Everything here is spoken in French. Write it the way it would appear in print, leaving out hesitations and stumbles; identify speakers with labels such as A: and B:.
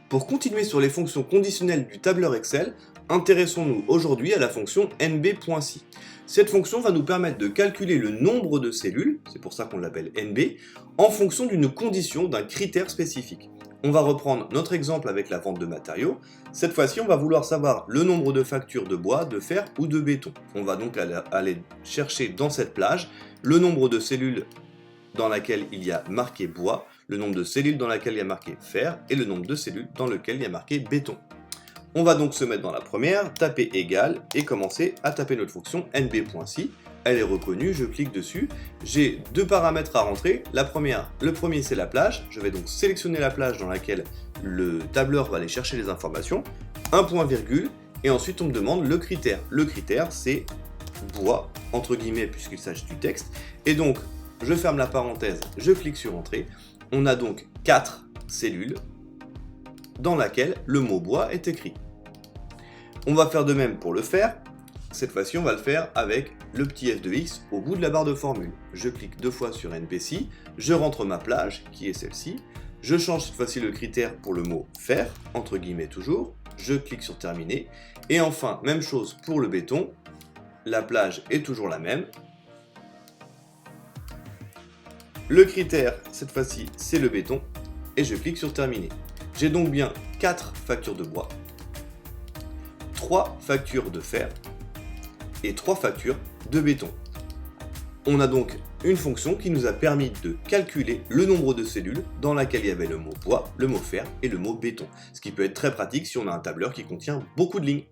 A: Pour continuer sur les fonctions conditionnelles du tableur Excel, intéressons-nous aujourd'hui à la fonction nb.si. Cette fonction va nous permettre de calculer le nombre de cellules, c'est pour ça qu'on l'appelle nb, en fonction d'une condition, d'un critère spécifique. On va reprendre notre exemple avec la vente de matériaux. Cette fois-ci, on va vouloir savoir le nombre de factures de bois, de fer ou de béton. On va donc aller chercher dans cette plage le nombre de cellules dans laquelle il y a marqué bois, le nombre de cellules dans laquelle il y a marqué fer et le nombre de cellules dans lequel il y a marqué béton. On va donc se mettre dans la première, taper égal et commencer à taper notre fonction nb.si. Elle est reconnue, je clique dessus. J'ai deux paramètres à rentrer. Le premier c'est la plage. Je vais donc sélectionner la plage dans laquelle le tableur va aller chercher les informations. Un point virgule et ensuite on me demande le critère. Le critère c'est bois, entre guillemets puisqu'il s'agit du texte. Et donc je ferme la parenthèse, je clique sur entrée. On a donc 4 cellules dans laquelle le mot bois est écrit. On va faire de même pour le fer. Cette fois-ci, on va le faire avec le petit f de x au bout de la barre de formule. Je clique deux fois sur nb.si, je rentre ma plage, qui est celle-ci. Je change cette fois-ci le critère pour le mot fer, entre guillemets toujours. Je clique sur terminer. Et enfin, même chose pour le béton. La plage est toujours la même. Le critère, cette fois-ci, c'est le béton. Et je clique sur terminer. J'ai donc bien 4 factures de bois, 3 factures de fer et 3 factures de béton. On a donc une fonction qui nous a permis de calculer le nombre de cellules dans laquelle il y avait le mot bois, le mot fer et le mot béton. Ce qui peut être très pratique si on a un tableur qui contient beaucoup de lignes.